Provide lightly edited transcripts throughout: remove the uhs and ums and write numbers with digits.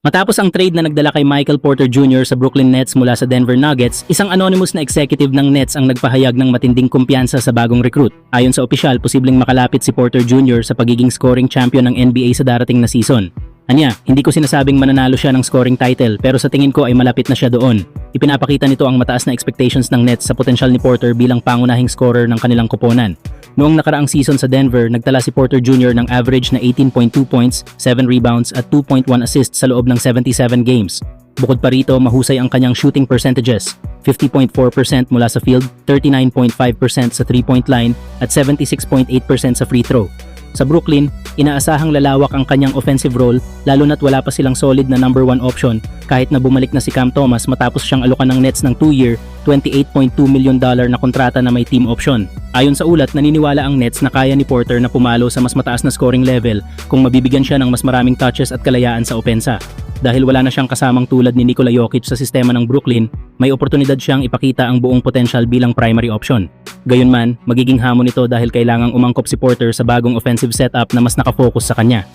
Matapos ang trade na nagdala kay Michael Porter Jr. sa Brooklyn Nets mula sa Denver Nuggets, isang anonymous na executive ng Nets ang nagpahayag ng matinding kumpiyansa sa bagong recruit. Ayon sa opisyal, posibleng makalapit si Porter Jr. sa pagiging scoring champion ng NBA sa darating na season. Anya, hindi ko sinasabing mananalo siya ng scoring title pero sa tingin ko ay malapit na siya doon. Ipinapakita nito ang mataas na expectations ng Nets sa potensyal ni Porter bilang pangunahing scorer ng kanilang koponan. Noong nakaraang season sa Denver, nagtala si Porter Jr. ng average na 18.2 points, 7 rebounds at 2.1 assists sa loob ng 77 games. Bukod pa rito, mahusay ang kanyang shooting percentages. 50.4% mula sa field, 39.5% sa 3-point line at 76.8% sa free throw. Sa Brooklyn, inaasahang lalawak ang kanyang offensive role lalo na't wala pa silang solid na number 1 option kahit na bumalik na si Cam Thomas matapos siyang alokan ng Nets ng 2-year, $28.2 million na kontrata na may team option. Ayon sa ulat, naniniwala ang Nets na kaya ni Porter na pumalo sa mas mataas na scoring level kung mabibigyan siya ng mas maraming touches at kalayaan sa opensa. Dahil wala na siyang kasamang tulad ni Nikola Jokic sa sistema ng Brooklyn, may oportunidad siyang ipakita ang buong potential bilang primary option. Gayunman, magiging hamon ito dahil kailangang umangkop si Porter sa bagong offensive setup na mas nakafocus sa kanya.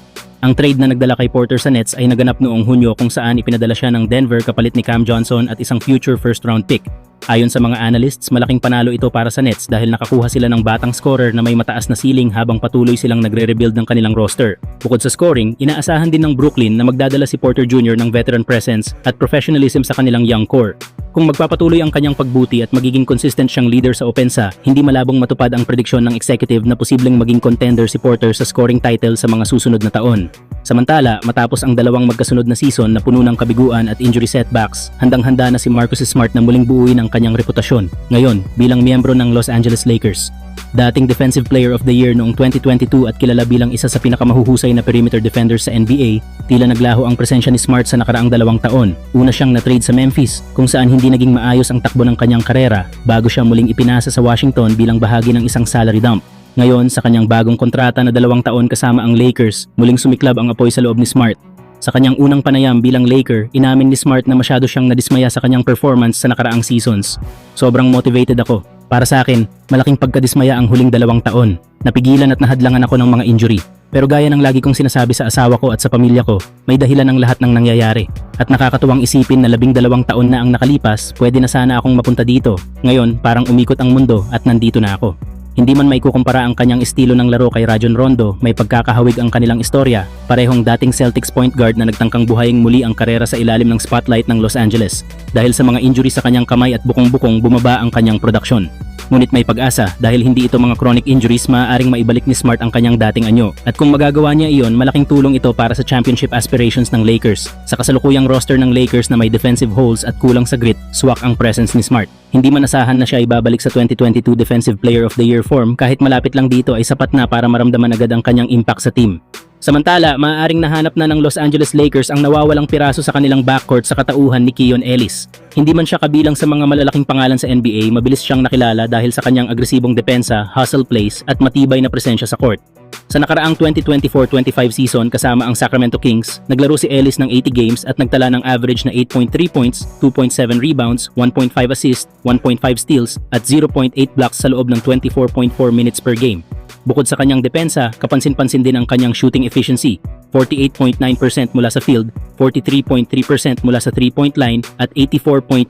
Ang trade na nagdala kay Porter sa Nets ay naganap noong Hunyo kung saan ipinadala siya ng Denver kapalit ni Cam Johnson at isang future first round pick. Ayon sa mga analysts, malaking panalo ito para sa Nets dahil nakakuha sila ng batang scorer na may mataas na ceiling habang patuloy silang nagre-rebuild ng kanilang roster. Bukod sa scoring, inaasahan din ng Brooklyn na magdadala si Porter Jr. ng veteran presence at professionalism sa kanilang young core. Kung magpapatuloy ang kanyang pagbuti at magiging consistent siyang leader sa opensa, hindi malabong matupad ang prediksyon ng executive na posibleng maging contender si Porter sa scoring title sa mga susunod na taon. Samantala, matapos ang dalawang magkasunod na season na puno ng kabiguan at injury setbacks, handang-handa na si Marcus Smart na muling buuin ang kanyang reputasyon, ngayon bilang miyembro ng Los Angeles Lakers. Dating Defensive Player of the Year noong 2022 at kilala bilang isa sa pinakamahuhusay na perimeter defenders sa NBA, tila naglaho ang presensya ni Smart sa nakaraang 2 taon. Una siyang na-trade sa Memphis, kung saan hindi naging maayos ang takbo ng kanyang karera bago siya muling ipinasa sa Washington bilang bahagi ng isang salary dump. Ngayon, sa kanyang bagong kontrata na 2 taon kasama ang Lakers, muling sumiklab ang apoy sa loob ni Smart. Sa kanyang unang panayam bilang Laker, inamin ni Smart na masyado siyang nadismaya sa kanyang performance sa nakaraang seasons. Sobrang motivated ako. Para sa akin, malaking pagkadismaya ang huling 2 taon. Napigilan at nahadlangan ako ng mga injury. Pero gaya ng lagi kong sinasabi sa asawa ko at sa pamilya ko, may dahilan ang lahat ng nangyayari. At nakakatuwang isipin na 12 taon na ang nakalipas, pwede na sana akong mapunta dito. Ngayon, parang umikot ang mundo at nandito na ako. Hindi man maikukumpara ang kanyang estilo ng laro kay Rajon Rondo, may pagkakahawig ang kanilang istorya, parehong dating Celtics point guard na nagtangkang buhayin muli ang karera sa ilalim ng spotlight ng Los Angeles. Dahil sa mga injury sa kanyang kamay at bukong-bukong bumaba ang kanyang produksyon. Ngunit may pag-asa dahil hindi ito mga chronic injuries, maaaring maibalik ni Smart ang kanyang dating anyo. At kung magagawa niya iyon, malaking tulong ito para sa championship aspirations ng Lakers. Sa kasalukuyang roster ng Lakers na may defensive holes at kulang sa grit, swak ang presence ni Smart. Hindi man asahan na siya ibabalik sa 2022 Defensive Player of the Year form, kahit malapit lang dito ay sapat na para maramdaman agad ang kanyang impact sa team. Samantala, maaaring nahanap na ng Los Angeles Lakers ang nawawalang piraso sa kanilang backcourt sa katauhan ni Keon Ellis. Hindi man siya kabilang sa mga malalaking pangalan sa NBA, mabilis siyang nakilala dahil sa kanyang agresibong depensa, hustle plays at matibay na presensya sa court. Sa nakaraang 2024-25 season kasama ang Sacramento Kings, naglaro si Ellis ng 80 games at nagtala ng average na 8.3 points, 2.7 rebounds, 1.5 assists, 1.5 steals at 0.8 blocks sa loob ng 24.4 minutes per game. Bukod sa kanyang depensa, kapansin-pansin din ang kanyang shooting efficiency, 48.9% mula sa field, 43.3% mula sa 3-point line at 84.9%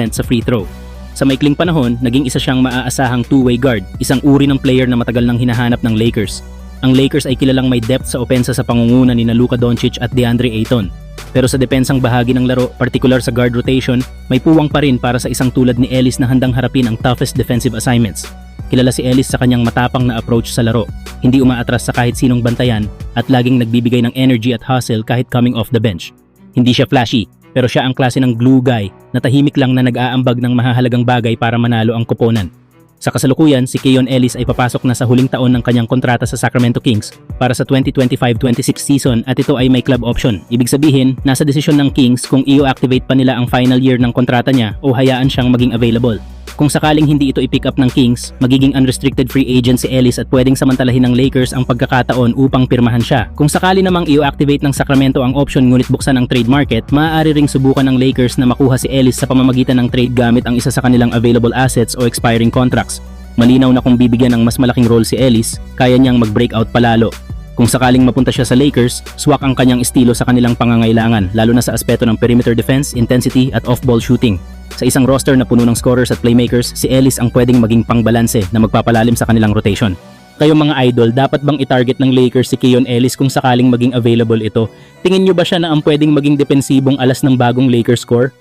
sa free throw. Sa maikling panahon, naging isa siyang maaasahang two-way guard, isang uri ng player na matagal nang hinahanap ng Lakers. Ang Lakers ay kilalang may depth sa opensa sa pangunguna ni Luka Doncic at DeAndre Ayton. Pero sa depensang bahagi ng laro, partikular sa guard rotation, may puwang pa rin para sa isang tulad ni Ellis na handang harapin ang toughest defensive assignments. Kilala si Ellis sa kanyang matapang na approach sa laro, hindi umaatras sa kahit sinong bantayan at laging nagbibigay ng energy at hustle kahit coming off the bench. Hindi siya flashy, pero siya ang klase ng glue guy na tahimik lang na nag-aambag ng mahahalagang bagay para manalo ang koponan. Sa kasalukuyan, si Keon Ellis ay papasok na sa huling taon ng kanyang kontrata sa Sacramento Kings para sa 2025-26 season at ito ay may club option. Ibig sabihin, nasa desisyon ng Kings kung i-activate pa nila ang final year ng kontrata niya o hayaan siyang maging available. Kung sakaling hindi ito i-pick up ng Kings, magiging unrestricted free agent si Ellis at pwedeng samantalahin ng Lakers ang pagkakataon upang pirmahan siya. Kung sakali namang i-activate ng Sacramento ang option ngunit buksan ang trade market, maaari ring subukan ng Lakers na makuha si Ellis sa pamamagitan ng trade gamit ang isa sa kanilang available assets o expiring contracts. Malinaw na kung bibigyan ng mas malaking role si Ellis, kaya niyang mag-breakout palalo. Kung sakaling mapunta siya sa Lakers, swak ang kanyang estilo sa kanilang pangangailangan, lalo na sa aspeto ng perimeter defense, intensity at off-ball shooting. Sa isang roster na puno ng scorers at playmakers, si Ellis ang pwedeng maging pangbalanse na magpapalalim sa kanilang rotation. Kayong mga idol, dapat bang i-target ng Lakers si Keon Ellis kung sakaling maging available ito? Tingin nyo ba siya na ang pwedeng maging depensibong alas ng bagong Lakers core?